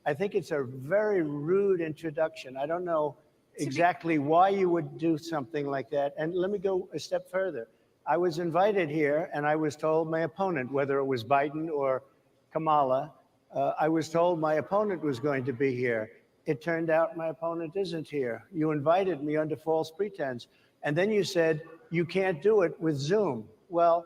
I think it's a very rude introduction. I don't know exactly why you would do something like that. And let me go a step further. I was invited here, and I was told my opponent, whether it was Biden or Kamala, I was told my opponent was going to be here. It turned out my opponent isn't here. You invited me under false pretense. And then you said, you can't do it with Zoom. Well,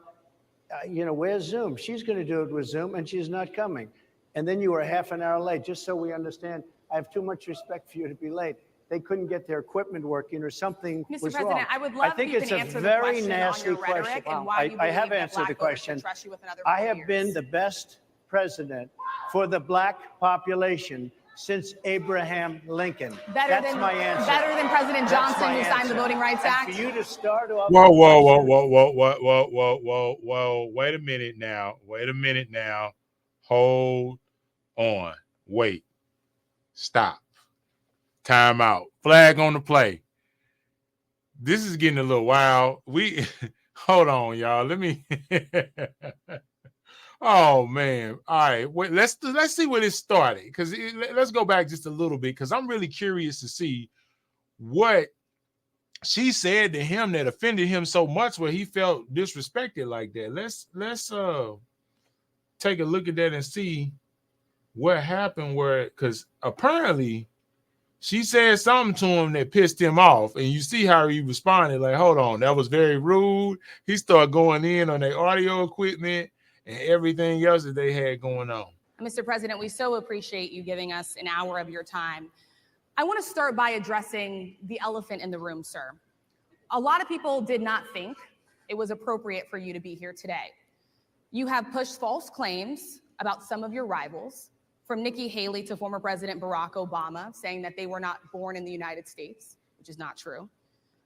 where's Zoom? She's going to do it with Zoom, and she's not coming. And then you were half an hour late, just so we understand. I have too much respect for you to be late. They couldn't get their equipment working or something was Mr. President, wrong. I would love I think if you it's can a answer very the question nasty on your rhetoric question. and why you I believe have that answered black the voters question. should trust you with another I 4 have years. been the best president for the black population since Abraham Lincoln. That's my answer. Better than President Johnson, who signed the Voting Rights Act? And for you to start off... Whoa. Wait a minute now. Hold on. Wait. Stop. Time out. Flag on the play. This is getting a little wild. Hold on, y'all. Let me... Oh man! All right, wait, let's see where this started. Because let's go back just a little bit, because I'm really curious to see what she said to him that offended him so much, where he felt disrespected like that. Let's take a look at that and see what happened. Because apparently she said something to him that pissed him off, and you see how he responded. Like, hold on, that was very rude. He started going in on their audio equipment and everything else that they had going on. Mr. President, we so appreciate you giving us an hour of your time. I want to start by addressing the elephant in the room, sir. A lot of people did not think it was appropriate for you to be here today. You have pushed false claims about some of your rivals, from Nikki Haley to former President Barack Obama, saying that they were not born in the United States, which is not true.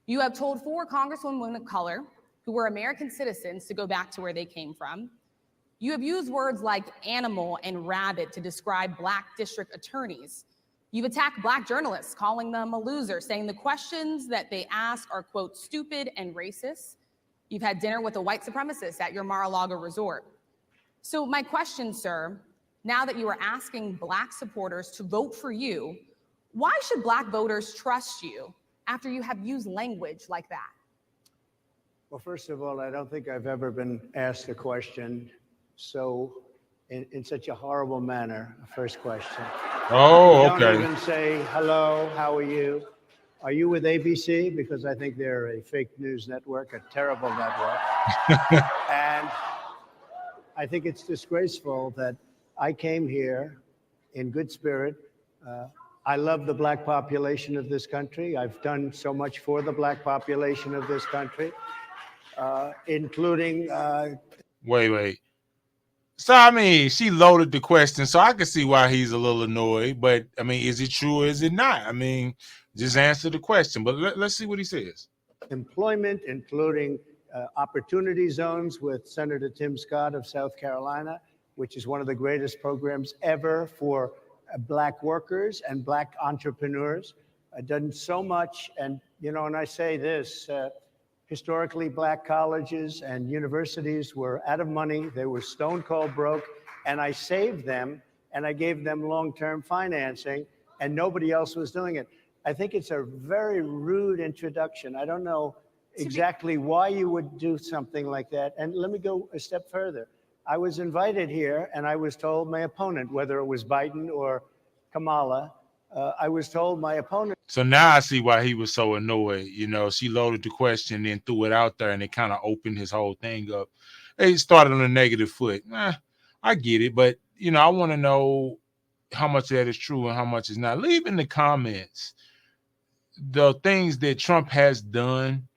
You have told 4 congresswomen of color who were American citizens to go back to where they came from. You have used words like animal and rabid to describe black district attorneys. You've attacked black journalists, calling them a loser, saying the questions that they ask are, quote, stupid and racist. You've had dinner with a white supremacist at your Mar-a-Lago resort. So my question, sir, now that you are asking black supporters to vote for you, why should black voters trust you after you have used language like that? Well, first of all, I don't think I've ever been asked a question in such a horrible manner. First question. Oh, okay. Don't even say, hello, how are you? Are you with ABC? Because I think they're a fake news network, a terrible network. And I think it's disgraceful that I came here in good spirit. I love the black population of this country. I've done so much for the black population of this country, including... Wait. So, I mean, she loaded the question, so I can see why he's a little annoyed. But, I mean, is it true or is it not? I mean, just answer the question. But let's see what he says. Employment, including opportunity zones with Senator Tim Scott of South Carolina, which is one of the greatest programs ever for black workers and black entrepreneurs. I've done so much. And, and I say this, historically, black colleges and universities were out of money. They were stone cold broke. And I saved them, and I gave them long-term financing, and nobody else was doing it. I think it's a very rude introduction. I don't know exactly why you would do something like that. And let me go a step further. I was invited here, and I was told my opponent, whether it was Biden or Kamala, I was told my opponent. So now I see why he was so annoyed. She loaded the question and threw it out there, and it kind of opened his whole thing up. It started on a negative foot. I get it, but, I want to know how much of that is true and how much is not. Leave in the comments the things that Trump has done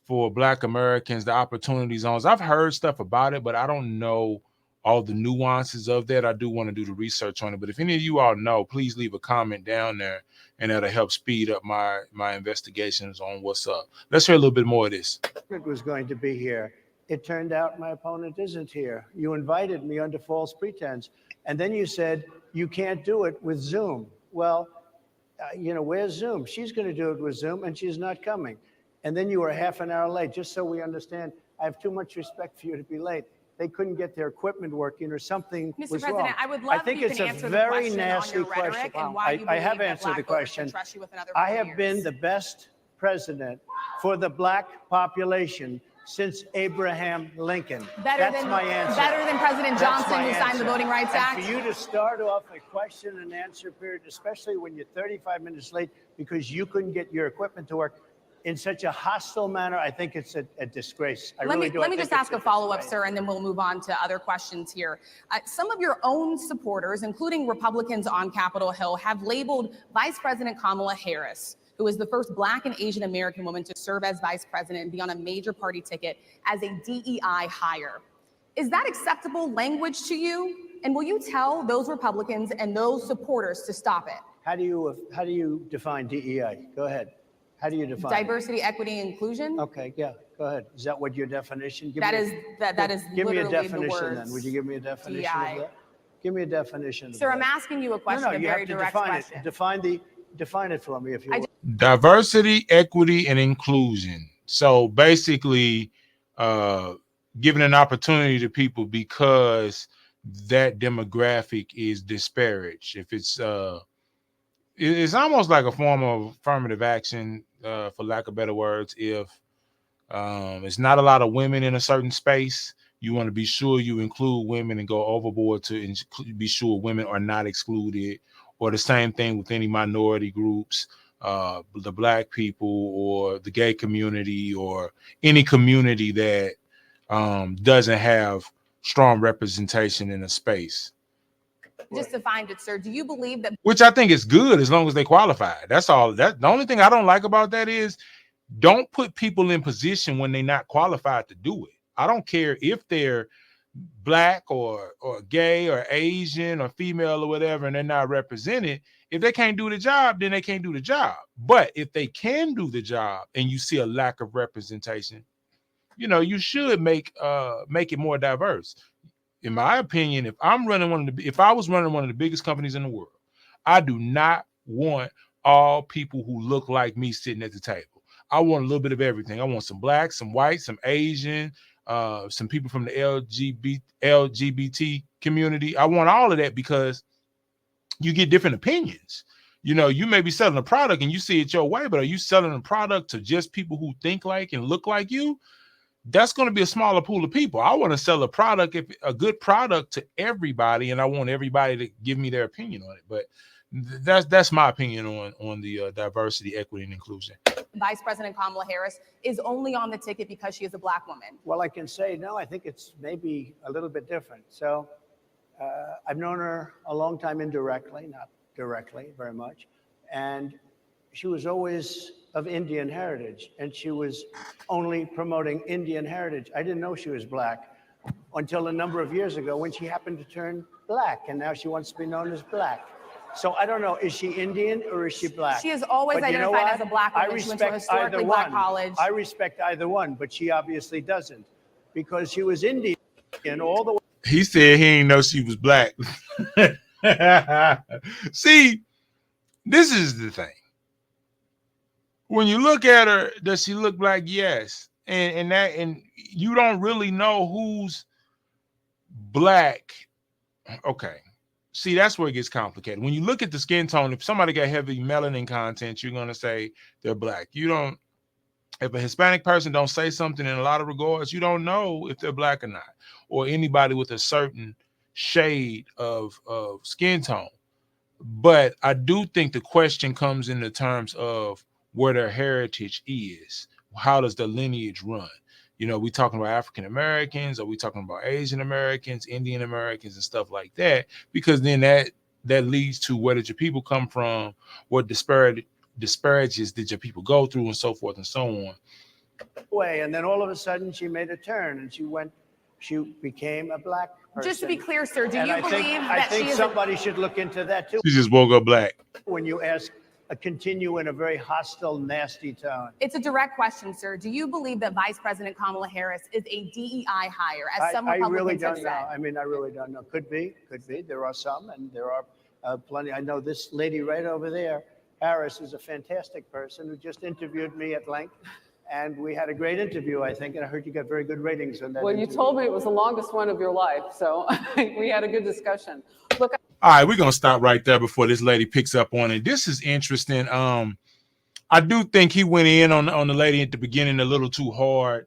for Black Americans, the opportunity zones. I've heard stuff about it, but I don't know all the nuances of that. I do want to do the research on it. But if any of you all know, please leave a comment down there, and that'll help speed up my investigations on what's up. Let's hear a little bit more of this. It was going to be here. It turned out my opponent isn't here. You invited me under false pretense. And then you said, you can't do it with Zoom. Well, where's Zoom? She's going to do it with Zoom, and she's not coming. And then you were half an hour late, just so we understand. I have too much respect for you to be late. they couldn't get their equipment working or something Mr. was President, wrong. I would love I think if you it's can a answer the very question on nasty your rhetoric question. and why you I believe have that answered Black the voters question. should trust you with another I 4 have years. been the best president for the Black population since Abraham Lincoln. That's my answer. Better than President That's Johnson, my who signed the answer. Voting Rights And Act. for you to start off a question and answer period, especially when you're 35 minutes late because you couldn't get your equipment to work in such a hostile manner, I think it's a disgrace. Let me just ask a follow-up, sir, and then we'll move on to other questions here. Some of your own supporters, including Republicans on Capitol Hill, have labeled Vice President Kamala Harris, who is the first Black and Asian American woman to serve as vice president and be on a major party ticket, as a DEI hire. Is that acceptable language to you? And will you tell those Republicans and those supporters to stop it? How do you define DEI? Go ahead. How do you define diversity, equity, and inclusion? Okay, yeah, go ahead. Is that what your definition? That is give me a literally definition the words then. Would you give me a definition DEI. of that? Give me a definition. Sir, of I'm that. asking you a question, No, a you very have to direct define question. it. Define it for me if you will. Diversity, equity, and inclusion. So basically, giving an opportunity to people because that demographic is disparaged. If it's almost like a form of affirmative action, for lack of better words. If it's not a lot of women in a certain space, you want to be sure you include women and go overboard to be sure women are not excluded. Or the same thing with any minority groups, the Black people or the gay community or any community that doesn't have strong representation in a space. Just to find it, sir, do you believe that? Which I think is good as long as they qualify. That's all. The only thing I don't like about that is don't put people in position when they're not qualified to do it. I don't care if they're Black or gay or Asian or female or whatever, and they're not represented. If they can't do the job, then they can't do the job. But if they can do the job and you see a lack of representation, you should make it more diverse. In my opinion, if I was running one of the biggest companies in the world, I do not want all people who look like me sitting at the table. I want a little bit of everything. I want some Black, some white, some Asian, some people from the LGBT community. I want all of that because you get different opinions. You may be selling a product and you see it your way, but are you selling a product to just people who think like and look like you? That's going to be a smaller pool of people. I want to sell a good product to everybody, and I want everybody to give me their opinion on it. But that's my opinion on the diversity, equity, and inclusion. Vice President Kamala Harris is only on the ticket because she is a Black woman. Well, I can say no. I think it's maybe a little bit different. So I've known her a long time indirectly, not directly very much, and she was always of Indian heritage, and she was only promoting Indian heritage. I didn't know she was Black until a number of years ago when she happened to turn Black, and now she wants to be known as Black. So I don't know, is she Indian or is she Black? She has always identified as a Black woman. She went to a historically Black college. I respect either one, but she obviously doesn't, because she was Indian all the way. He said he didn't know she was Black. See, this is the thing. When you look at her, does she look Black? Yes. And you don't really know who's Black. Okay. See, that's where it gets complicated. When you look at the skin tone, if somebody got heavy melanin content, you're going to say they're Black. If a Hispanic person don't say something in a lot of regards, you don't know if they're Black or not, or anybody with a certain shade of skin tone. But I do think the question comes in the terms of where their heritage is. How does the lineage run? We talking about African Americans, or we talking about Asian Americans, Indian Americans, and stuff like that, because then that leads to where did your people come from, what disparages did your people go through, and so forth and so on. And then all of a sudden she made a turn and she became a Black person. Just to be clear, sir, do you believe I think somebody should look into that too. She just woke up Black. When you ask continue in a very hostile, nasty tone. It's a direct question, sir. Do you believe that Vice President Kamala Harris is a DEI hire, as some Republicans I really don't have know. said? I mean, I really don't know. Could be. There are some, and there are plenty. I know this lady right over there, Harris, is a fantastic person who just interviewed me at length. And we had a great interview, I think, and I heard you got very good ratings on that Well, you interview. told me it was the longest one of your life, so we had a good discussion. Look, All right, we're gonna stop right there before this lady picks up on it. This is interesting. I do think he went in on the lady at the beginning a little too hard,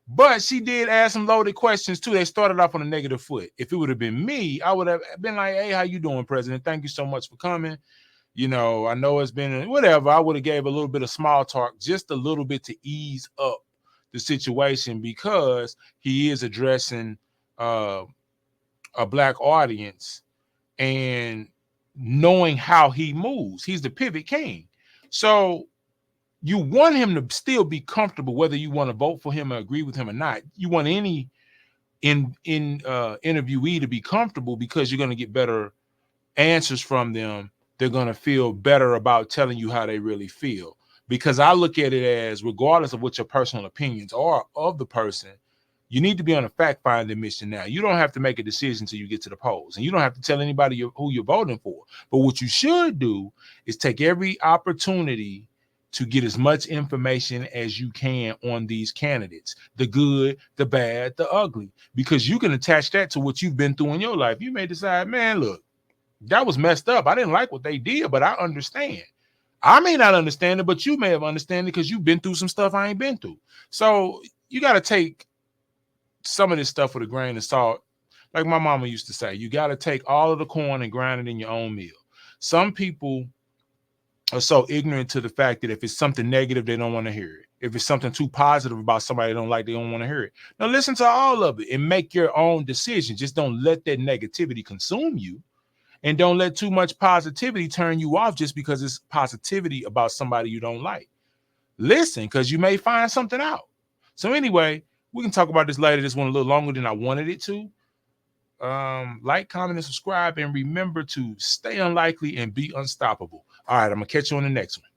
but she did ask some loaded questions too. They started off on a negative foot. If it would have been me, I would have been like, "Hey, how you doing, President? Thank you so much for coming. You know, I know it's been whatever." I would have gave a little bit of small talk, just a little bit to ease up the situation, because he is addressing a black audience, and knowing how he moves, he's the pivot king. So you want him to still be comfortable, whether you want to vote for him or agree with him or not. You want any interviewee to be comfortable, because you're going to get better answers from them. They're going to feel better about telling you how they really feel. Because I look at it as, regardless of what your personal opinions are of the person, you need to be on a fact-finding mission now. You don't have to make a decision until you get to the polls, and you don't have to tell anybody who you're voting for. But what you should do is take every opportunity to get as much information as you can on these candidates, the good, the bad, the ugly, because you can attach that to what you've been through in your life. You may decide, man, look, that was messed up. I didn't like what they did, but I understand. I may not understand it, but you may have understand it because you've been through some stuff I ain't been through. So you got to take some of this stuff with a grain of salt. Like my mama used to say, you got to take all of the corn and grind it in your own meal. Some people are so ignorant to the fact that if it's something negative, they don't want to hear it. If it's something too positive about somebody they don't like, they don't want to hear it. Now listen to all of it and make your own decision. Just don't let that negativity consume you, and don't let too much positivity turn you off just because it's positivity about somebody you don't like. Listen, because you may find something out. So anyway, we can talk about this later. This one a little longer than I wanted it to. Like, comment, and subscribe, and remember to stay unlikely and be unstoppable. All right, I'm gonna catch you on the next one.